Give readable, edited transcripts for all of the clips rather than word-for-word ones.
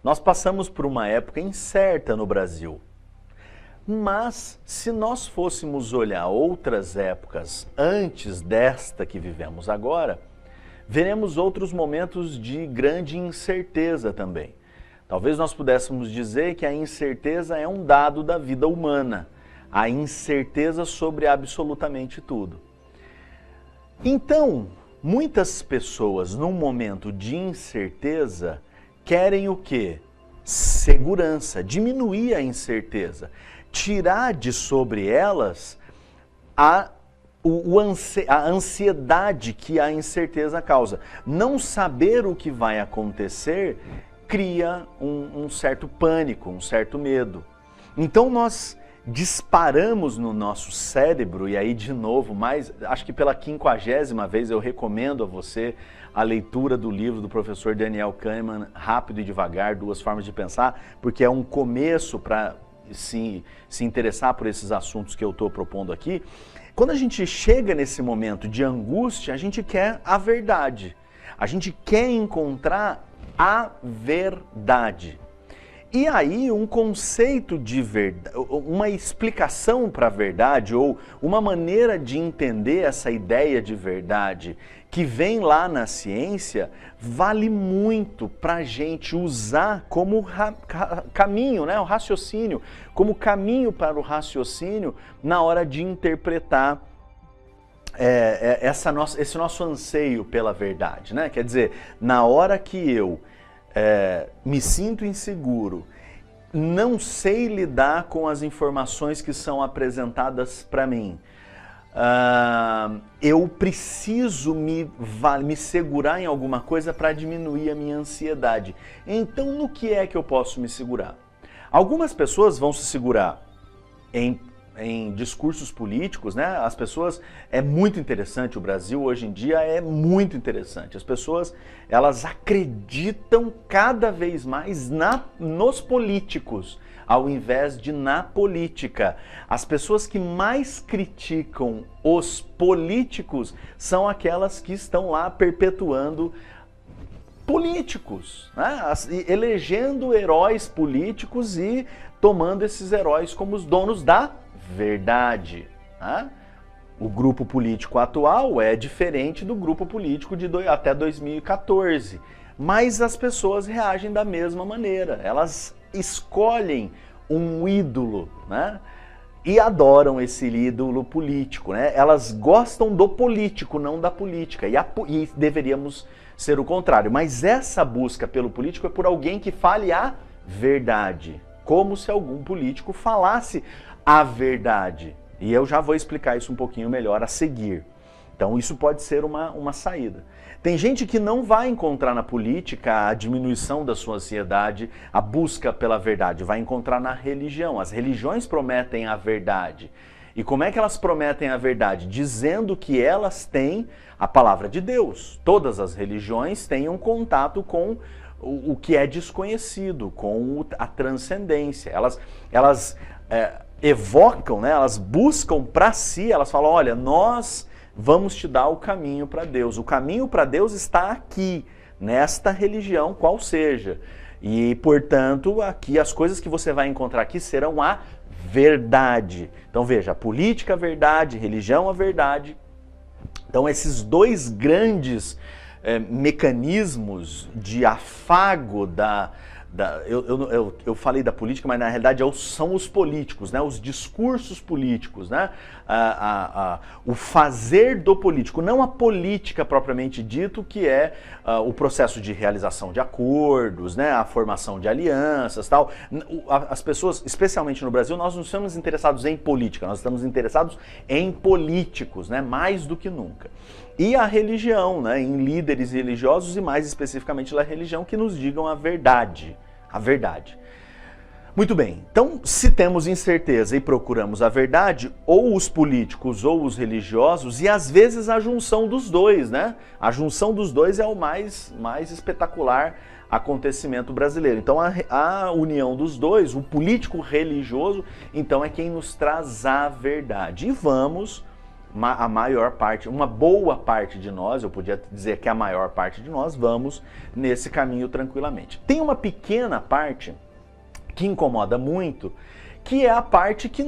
Nós passamos por uma época incerta no Brasil. Mas, se nós fôssemos olhar outras épocas antes desta que vivemos agora, veremos outros momentos de grande incerteza também. Talvez nós pudéssemos dizer que a incerteza é um dado da vida humana, a incerteza sobre absolutamente tudo. Então, muitas pessoas, num momento de incerteza, querem o quê? Segurança, diminuir a incerteza, tirar de sobre elas a ansiedade que a incerteza causa. Não saber o que vai acontecer cria um certo pânico, um certo medo. Então nós disparamos no nosso cérebro, e aí de novo, acho que pela 50ª vez eu recomendo a você a leitura do livro do professor Daniel Kahneman, Rápido e Devagar, Duas Formas de Pensar, porque é um começo para se interessar por esses assuntos que eu estou propondo aqui. Quando a gente chega nesse momento de angústia, a gente quer a verdade. A gente quer encontrar a verdade. E aí um conceito de verdade, uma explicação para a verdade, ou uma maneira de entender essa ideia de verdade que vem lá na ciência, vale muito para a gente usar como caminho, né? O raciocínio, como caminho para o raciocínio na hora de interpretar esse nosso anseio pela verdade, né? Quer dizer, na hora que eu me sinto inseguro, não sei lidar com as informações que são apresentadas para mim, eu preciso me segurar em alguma coisa para diminuir a minha ansiedade. Então, no que é que eu posso me segurar? Algumas pessoas vão se segurar em discursos políticos, né? As pessoas, é muito interessante, o Brasil hoje em dia é muito interessante. As pessoas, elas acreditam cada vez mais nos políticos, ao invés de na política. As pessoas que mais criticam os políticos são aquelas que estão lá perpetuando políticos, né? Elegendo heróis políticos e tomando esses heróis como os donos da verdade. Né? O grupo político atual é diferente do grupo político de até 2014, mas as pessoas reagem da mesma maneira. Elas escolhem um ídolo, né? E adoram esse ídolo político, né? Elas gostam do político, não da política, e deveríamos ser o contrário. Mas essa busca pelo político é por alguém que fale a verdade, como se algum político falasse a verdade. E eu já vou explicar isso um pouquinho melhor a seguir. Então isso pode ser uma saída. Tem gente que não vai encontrar na política a diminuição da sua ansiedade, a busca pela verdade, vai encontrar na religião. As religiões prometem a verdade. E como é que elas prometem a verdade? Dizendo que elas têm a palavra de Deus. Todas as religiões têm um contato com o que é desconhecido, com a transcendência. Elas evocam, né? Elas buscam para si, elas falam, olha, nós vamos te dar o caminho para Deus. O caminho para Deus está aqui, nesta religião, qual seja. E, portanto, aqui as coisas que você vai encontrar aqui serão a verdade. Então veja, política a verdade, religião a verdade. Então esses dois grandes mecanismos de afago eu falei da política, mas na realidade são os políticos, né? Os discursos políticos, né? O fazer do político, não a política propriamente dito, que é o processo de realização de acordos, né? A formação de alianças, tal. As pessoas, especialmente no Brasil, nós não estamos interessados em política, nós estamos interessados em políticos, né? Mais do que nunca. E a religião, né? Em líderes religiosos e mais especificamente na religião que nos digam a verdade. A verdade. Muito bem, então se temos incerteza e procuramos a verdade, ou os políticos ou os religiosos, e às vezes a junção dos dois, né? A junção dos dois é o mais espetacular acontecimento brasileiro. Então a união dos dois, o político religioso, então é quem nos traz a verdade. E vamos a maior parte, uma boa parte de nós, eu podia dizer que a maior parte de nós, vamos nesse caminho tranquilamente. Tem uma pequena parte que incomoda muito, que é a parte que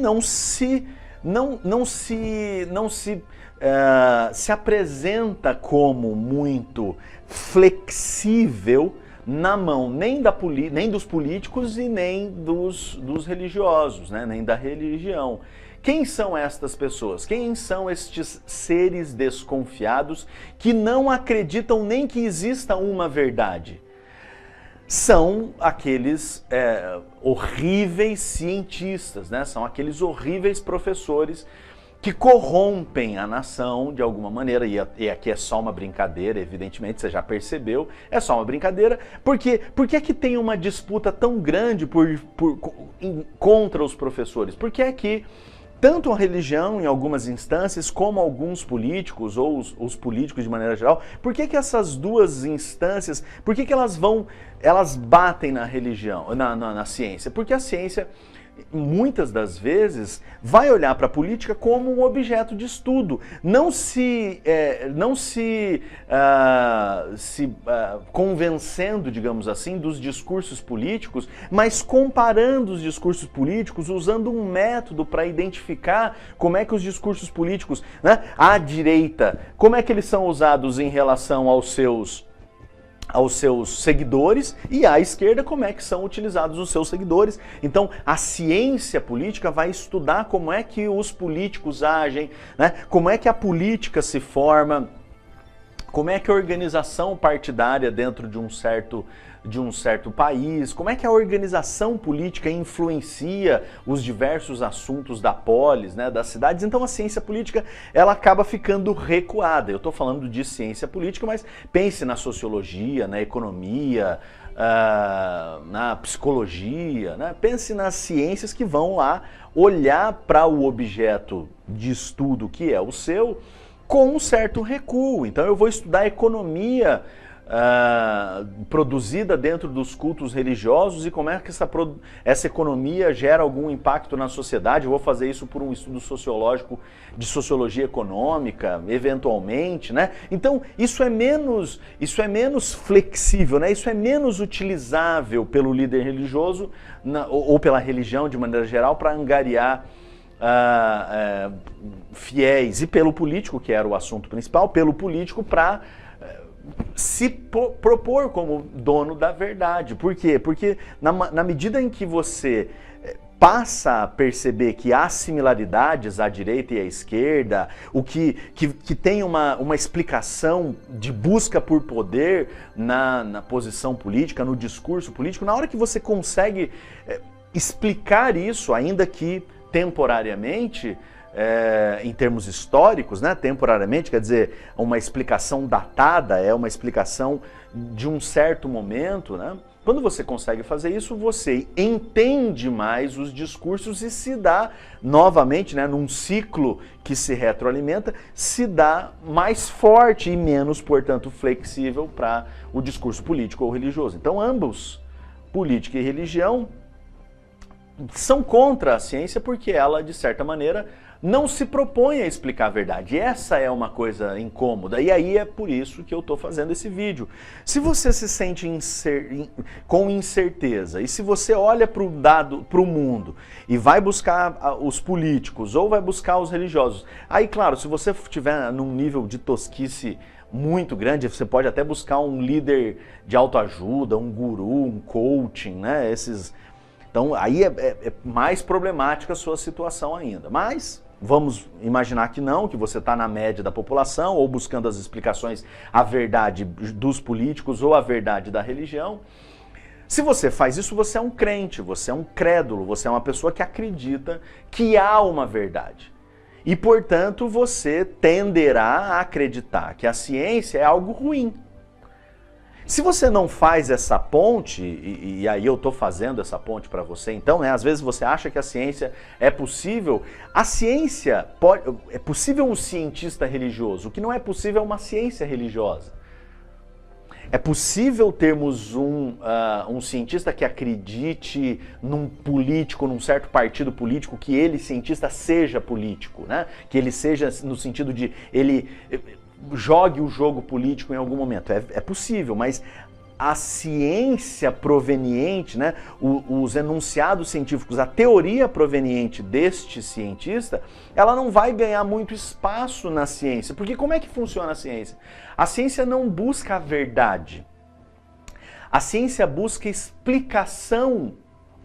se apresenta como muito flexível na mão nem dos políticos e nem dos religiosos, né? Nem da religião. Quem são estas pessoas? Quem são estes seres desconfiados que não acreditam nem que exista uma verdade? São aqueles horríveis cientistas, né? São aqueles horríveis professores que corrompem a nação de alguma maneira, e aqui é só uma brincadeira, evidentemente, você já percebeu, é só uma brincadeira, porque é que tem uma disputa tão grande contra os professores? Porque é que tanto a religião, em algumas instâncias, como alguns políticos, ou os políticos de maneira geral, por que essas duas instâncias, por que elas batem na religião, na ciência? Porque a ciência, muitas das vezes, vai olhar para a política como um objeto de estudo, não se convencendo, digamos assim, dos discursos políticos, mas comparando os discursos políticos, usando um método para identificar como é que os discursos políticos, né, à direita, como é que eles são usados em relação aos seus seguidores, e à esquerda como é que são utilizados os seus seguidores. Então a ciência política vai estudar como é que os políticos agem, né? Como é que a política se forma, como é que a organização partidária dentro de um certo país, como é que a organização política influencia os diversos assuntos da polis, né, das cidades. Então a ciência política, ela acaba ficando recuada. Eu estou falando de ciência política, mas pense na sociologia, na economia, na psicologia, né? Pense nas ciências que vão lá olhar para o objeto de estudo que é o seu com um certo recuo. Então eu vou estudar economia produzida dentro dos cultos religiosos e como é que essa economia gera algum impacto na sociedade. Eu vou fazer isso por um estudo sociológico de sociologia econômica, eventualmente, né? Então isso é menos flexível, né? Isso é menos utilizável pelo líder religioso ou pela religião de maneira geral para angariar fiéis, e pelo político, que era o assunto principal, pelo político para se propor como dono da verdade. Por quê? Porque na medida em que você passa a perceber que há similaridades à direita e à esquerda, o que tem uma explicação de busca por poder na posição política, no discurso político, na hora que você consegue explicar isso, ainda que temporariamente, em termos históricos, né? Temporariamente, quer dizer, uma explicação datada, é uma explicação de um certo momento, né? Quando você consegue fazer isso, você entende mais os discursos e se dá novamente, né, num ciclo que se retroalimenta, se dá mais forte e menos, portanto, flexível para o discurso político ou religioso. Então, ambos, política e religião, são contra a ciência porque ela, de certa maneira, não se propõe a explicar a verdade. E essa é uma coisa incômoda. E aí é por isso que eu estou fazendo esse vídeo. Se você se sente com incerteza, e se você olha para o mundo e vai buscar os políticos ou vai buscar os religiosos, aí, claro, se você estiver num nível de tosquice muito grande, você pode até buscar um líder de autoajuda, um guru, um coaching, né? Então, aí é mais problemática a sua situação ainda. Mas vamos imaginar que não, que você está na média da população ou buscando as explicações, a verdade dos políticos ou a verdade da religião. Se você faz isso, você é um crente, você é um crédulo, você é uma pessoa que acredita que há uma verdade. E, portanto, você tenderá a acreditar que a ciência é algo ruim. Se você não faz essa ponte, e aí eu estou fazendo essa ponte para você, então, né, às vezes você acha que a ciência é possível. A ciência é possível um cientista religioso, o que não é possível é uma ciência religiosa. É possível termos um cientista que acredite num político, num certo partido político, que ele, cientista, seja político, né? Que ele seja no sentido de ele jogue o jogo político em algum momento. É possível, mas a ciência proveniente, né, os enunciados científicos, a teoria proveniente deste cientista, ela não vai ganhar muito espaço na ciência. Porque como é que funciona a ciência? A ciência não busca a verdade. A ciência busca explicação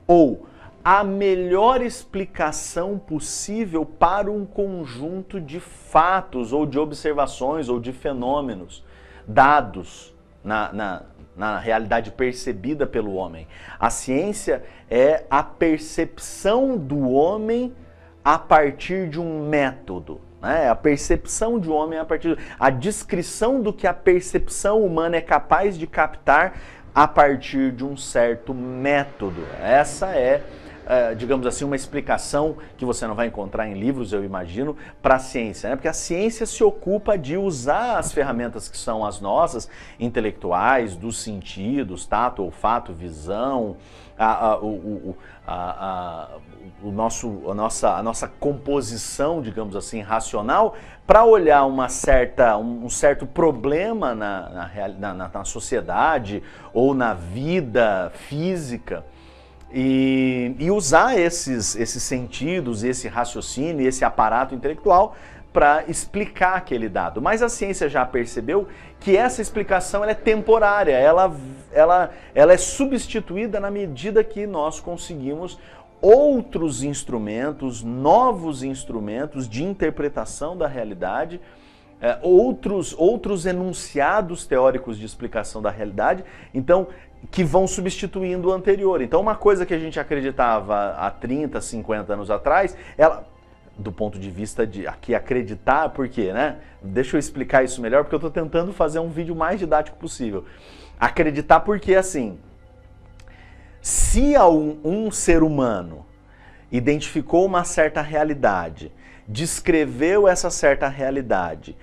ou a melhor explicação possível para um conjunto de fatos ou de observações ou de fenômenos dados na realidade percebida pelo homem. A ciência é a percepção do homem a partir de um método. A percepção de um homem a partir a descrição do que a percepção humana é capaz de captar a partir de um certo método. Essa é, digamos assim, uma explicação que você não vai encontrar em livros, eu imagino, para a ciência, né? Porque a ciência se ocupa de usar as ferramentas que são as nossas, intelectuais, dos sentidos, tato, olfato, visão, a nossa composição, digamos assim, racional, para olhar um certo problema na sociedade ou na vida física e usar esses sentidos, esse raciocínio, esse aparato intelectual para explicar aquele dado. Mas a ciência já percebeu que essa explicação ela é temporária, ela é substituída na medida que nós conseguimos outros instrumentos, novos instrumentos de interpretação da realidade, outros enunciados teóricos de explicação da realidade, então, que vão substituindo o anterior. Então, uma coisa que a gente acreditava há 30, 50 anos atrás, ela, do ponto de vista de aqui acreditar, por quê, né? Deixa eu explicar isso melhor, porque eu estou tentando fazer um vídeo mais didático possível. Acreditar porque, assim, se um ser humano identificou uma certa realidade, descreveu essa certa realidade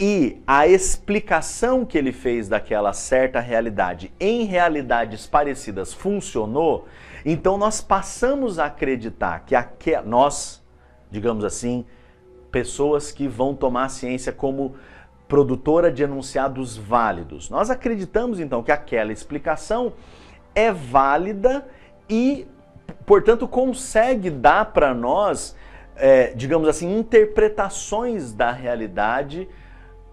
e a explicação que ele fez daquela certa realidade em realidades parecidas funcionou, então nós passamos a acreditar que nós, digamos assim, pessoas que vão tomar a ciência como produtora de enunciados válidos. Nós acreditamos então que aquela explicação é válida e, portanto, consegue dar para nós, digamos assim, interpretações da realidade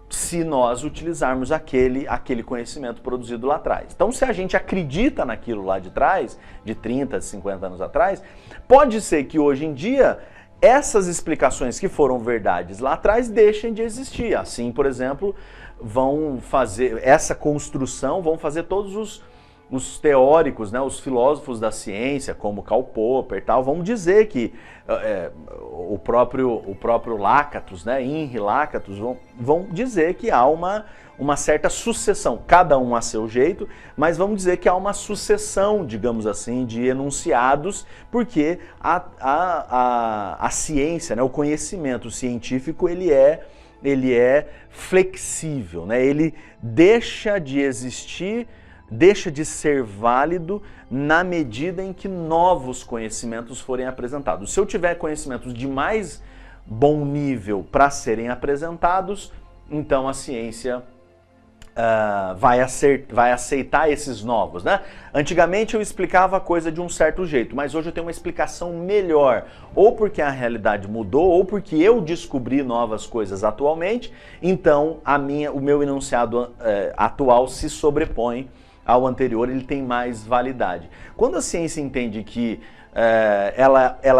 se nós utilizarmos aquele conhecimento produzido lá atrás. Então, se a gente acredita naquilo lá de trás, de 30, 50 anos atrás, pode ser que hoje em dia essas explicações que foram verdades lá atrás deixem de existir. Assim, por exemplo, vão fazer essa construção, vão fazer todos os teóricos, né, os filósofos da ciência, como Karl Popper e tal, vão dizer que o próprio Lakatos, né, Henri Lakatos, vão dizer que há uma certa sucessão, cada um a seu jeito, mas vamos dizer que há uma sucessão, digamos assim, de enunciados, porque a ciência, né, o conhecimento científico, ele é flexível, né, ele deixa de existir, deixa de ser válido na medida em que novos conhecimentos forem apresentados. Se eu tiver conhecimentos de mais bom nível para serem apresentados, então a ciência vai aceitar esses novos, né? Antigamente eu explicava a coisa de um certo jeito, mas hoje eu tenho uma explicação melhor, ou porque a realidade mudou, ou porque eu descobri novas coisas atualmente, então o meu enunciado atual se sobrepõe ao anterior, ele tem mais validade. Quando a ciência entende que ela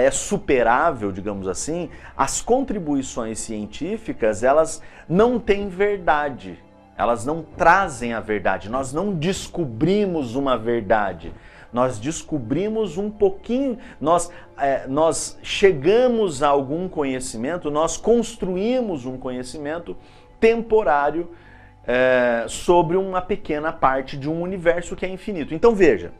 é superável, digamos assim, as contribuições científicas, elas não têm verdade, elas não trazem a verdade, nós não descobrimos uma verdade, nós descobrimos um pouquinho, nós chegamos a algum conhecimento, nós construímos um conhecimento temporário sobre uma pequena parte de um universo que é infinito. Então veja,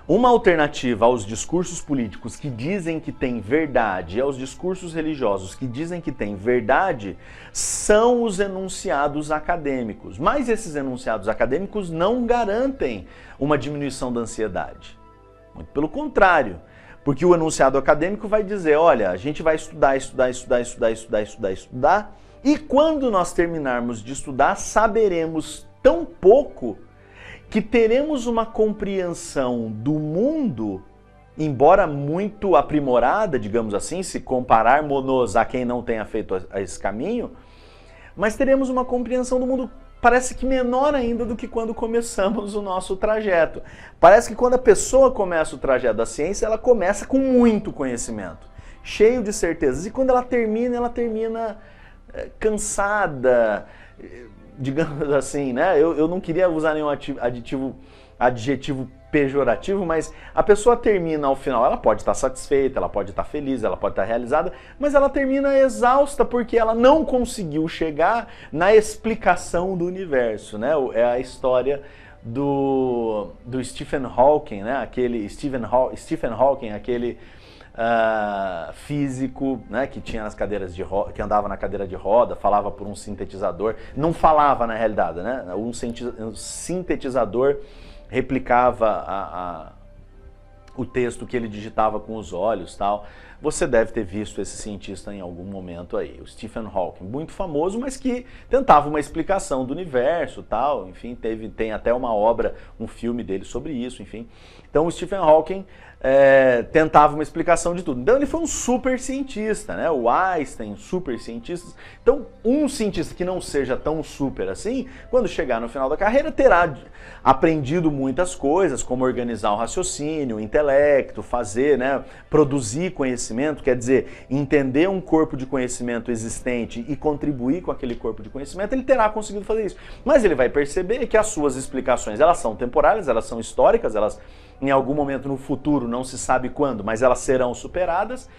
Uma alternativa aos discursos políticos que dizem que tem verdade e aos discursos religiosos que dizem que tem verdade são os enunciados acadêmicos. Mas esses enunciados acadêmicos não garantem uma diminuição da ansiedade. Muito pelo contrário, porque o enunciado acadêmico vai dizer, olha, a gente vai estudar, e quando nós terminarmos de estudar, saberemos tão pouco que teremos uma compreensão do mundo, embora muito aprimorada, digamos assim, se compararmos a quem não tenha feito esse caminho, mas teremos uma compreensão do mundo, parece que menor ainda do que quando começamos o nosso trajeto. Parece que quando a pessoa começa o trajeto da ciência, ela começa com muito conhecimento, cheio de certezas, e quando ela termina cansada, digamos assim, né? Eu não queria usar nenhum adjetivo pejorativo, mas a pessoa termina ao final, ela pode estar satisfeita, ela pode estar feliz, ela pode estar realizada, mas ela termina exausta porque ela não conseguiu chegar na explicação do universo, né? É a história do Stephen Hawking, né? Aquele Stephen Hawking, aquele físico, né, que tinha nas cadeiras de que andava na cadeira de roda, falava por um sintetizador, não falava na realidade, né? Um sintetizador replicava o texto que ele digitava com os olhos, tal. Você deve ter visto esse cientista em algum momento aí, o Stephen Hawking, muito famoso, mas que tentava uma explicação do universo, tal. Enfim, tem até uma obra, um filme dele sobre isso, enfim. Então o Stephen Hawking tentava uma explicação de tudo. Então ele foi um super cientista, né? O Einstein, super cientistas. Então um cientista que não seja tão super assim, quando chegar no final da carreira, terá aprendido muitas coisas, como organizar o raciocínio, o intelecto, fazer, né? Produzir conhecimento, quer dizer, entender um corpo de conhecimento existente e contribuir com aquele corpo de conhecimento, ele terá conseguido fazer isso. Mas ele vai perceber que as suas explicações, elas são temporárias, elas são históricas, elas em algum momento no futuro, não se sabe quando, mas elas serão superadas.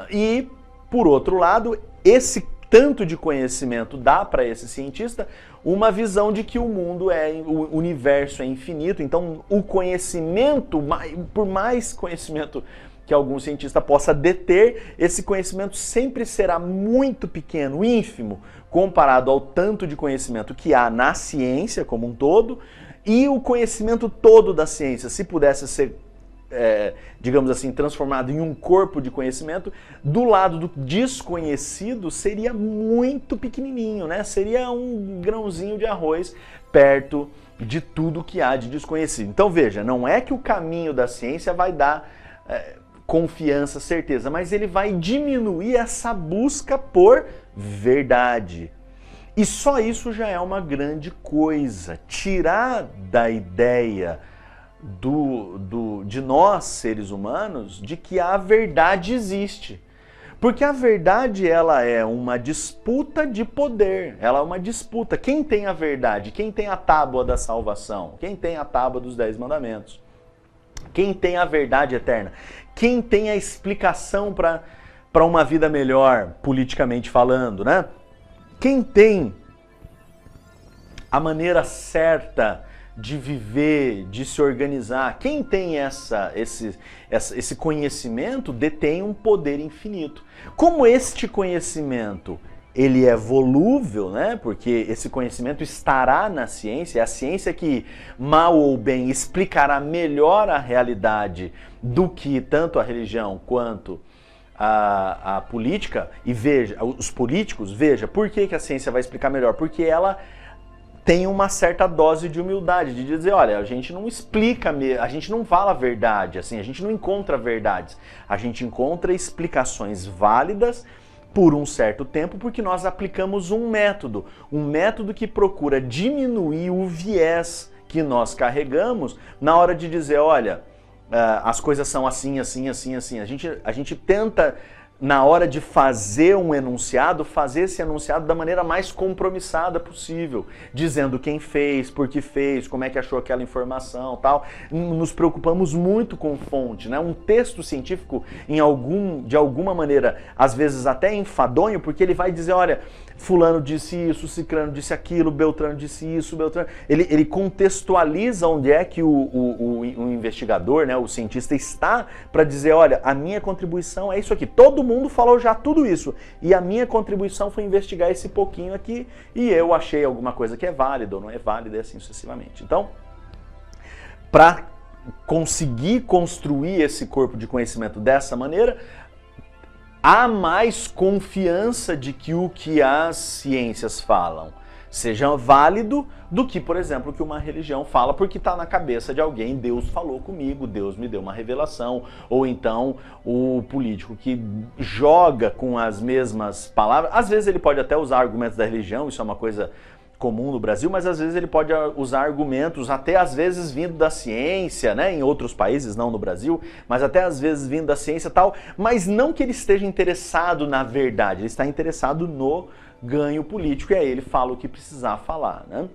E, por outro lado, esse tanto de conhecimento dá para esse cientista uma visão de que o mundo o universo é infinito, então o conhecimento, por mais conhecimento que algum cientista possa deter, esse conhecimento sempre será muito pequeno, ínfimo, comparado ao tanto de conhecimento que há na ciência como um todo. E o conhecimento todo da ciência, se pudesse ser, digamos assim, transformado em um corpo de conhecimento, do lado do desconhecido seria muito pequenininho, né? Seria um grãozinho de arroz perto de tudo que há de desconhecido. Então veja, não é que o caminho da ciência vai dar confiança, certeza, mas ele vai diminuir essa busca por verdade. E só isso já é uma grande coisa. Tirar da ideia de nós, seres humanos, de que a verdade existe. Porque a verdade, ela é uma disputa de poder. Ela é uma disputa. Quem tem a verdade? Quem tem a tábua da salvação? Quem tem a tábua dos 10 mandamentos? Quem tem a verdade eterna? Quem tem a explicação para uma vida melhor, politicamente falando, né? Quem tem a maneira certa de viver, de se organizar, quem tem esse conhecimento detém um poder infinito. Como este conhecimento ele é volúvel, né? Porque esse conhecimento estará na ciência, é a ciência que, mal ou bem, explicará melhor a realidade do que tanto a religião quanto a política. E veja, os políticos, veja, por que a ciência vai explicar melhor? Porque ela tem uma certa dose de humildade, de dizer, olha, a gente não explica, a gente não fala a verdade, assim, a gente não encontra verdades, a gente encontra explicações válidas por um certo tempo, porque nós aplicamos um método que procura diminuir o viés que nós carregamos na hora de dizer, olha, as coisas são assim, assim, assim, assim. A gente tenta, na hora de fazer um enunciado, fazer esse enunciado da maneira mais compromissada possível, dizendo quem fez, por que fez, como é que achou aquela informação, tal. Nos preocupamos muito com fonte, né? Um texto científico, de alguma maneira, às vezes até enfadonho, porque ele vai dizer, olha, fulano disse isso, ciclano disse aquilo, beltrano disse isso, beltrano... Ele contextualiza onde é que o investigador, né, o cientista está para dizer, olha, a minha contribuição é isso aqui. Todo mundo falou já tudo isso. E a minha contribuição foi investigar esse pouquinho aqui e eu achei alguma coisa que é válida ou não é válida e assim sucessivamente. Então, para conseguir construir esse corpo de conhecimento dessa maneira, há mais confiança de que o que as ciências falam seja válido do que, por exemplo, o que uma religião fala, porque está na cabeça de alguém, Deus falou comigo, Deus me deu uma revelação, ou então o político que joga com as mesmas palavras, às vezes ele pode até usar argumentos da religião, isso é uma coisa comum no Brasil, mas às vezes ele pode usar argumentos, até às vezes vindo da ciência, né, em outros países, não no Brasil, mas até às vezes vindo da ciência e tal, mas não que ele esteja interessado na verdade, ele está interessado no ganho político, e aí ele fala o que precisar falar, né?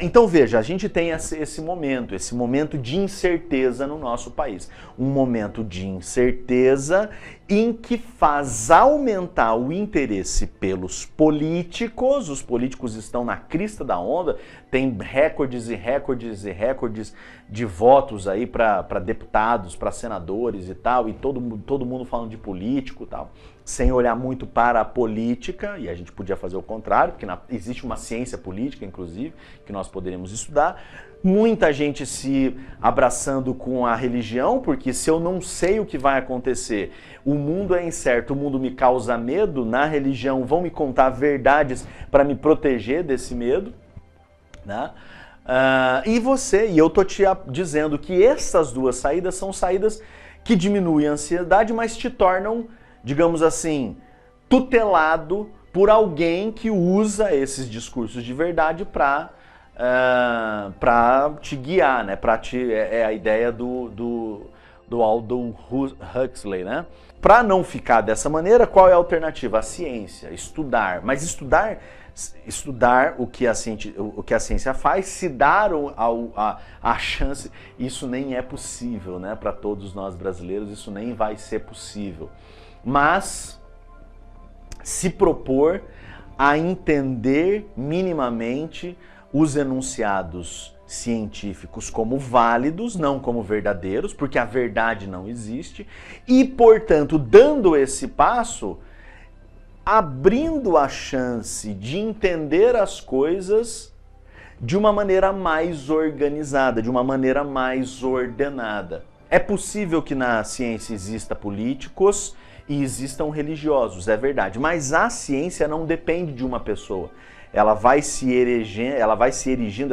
Então veja, a gente tem esse momento de incerteza no nosso país. Um momento de incerteza em que faz aumentar o interesse pelos políticos. Os políticos estão na crista da onda, tem recordes e recordes e recordes de votos aí para deputados, para senadores e tal, e todo mundo falando de político e tal, sem olhar muito para a política, e a gente podia fazer o contrário, porque existe uma ciência política, inclusive, que nós poderíamos estudar. Muita gente se abraçando com a religião, porque se eu não sei o que vai acontecer, o mundo é incerto, o mundo me causa medo, na religião vão me contar verdades para me proteger desse medo, né? E eu tô te dizendo que essas duas saídas são saídas que diminuem a ansiedade, mas te tornam, digamos assim, tutelado por alguém que usa esses discursos de verdade para te guiar, né? É a ideia do Aldous Huxley, né? Para não ficar dessa maneira, qual é a alternativa? A ciência, estudar. Mas estudar o que a ciência faz, se dar a chance, isso nem é possível, né? Para todos nós brasileiros, isso nem vai ser possível. Mas se propor a entender minimamente os enunciados científicos como válidos, não como verdadeiros, porque a verdade não existe, e, portanto, dando esse passo, abrindo a chance de entender as coisas de uma maneira mais organizada, de uma maneira mais ordenada. É possível que na ciência exista políticos e existam religiosos, é verdade, mas a ciência não depende de uma pessoa. Ela vai se erigindo,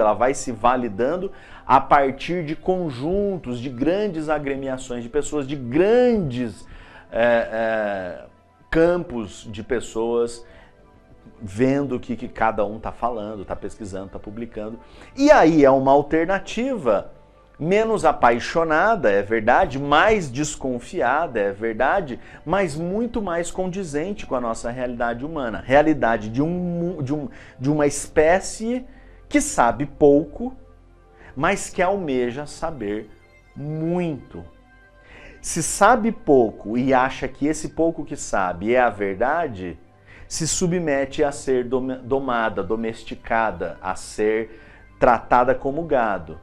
ela vai se validando a partir de conjuntos, de grandes agremiações de pessoas, de grandes campos de pessoas vendo o que cada um está falando, está pesquisando, está publicando. E aí é uma alternativa menos apaixonada, é verdade, mais desconfiada, é verdade, mas muito mais condizente com a nossa realidade humana. Realidade de uma espécie que sabe pouco, mas que almeja saber muito. Se sabe pouco e acha que esse pouco que sabe é a verdade, se submete a ser domada, domesticada, a ser tratada como gado.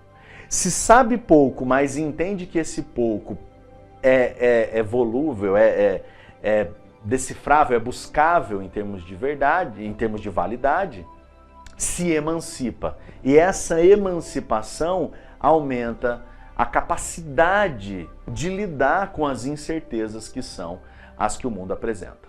Se sabe pouco, mas entende que esse pouco é volúvel, é decifrável, é buscável em termos de verdade, em termos de validade, se emancipa. E essa emancipação aumenta a capacidade de lidar com as incertezas que são as que o mundo apresenta.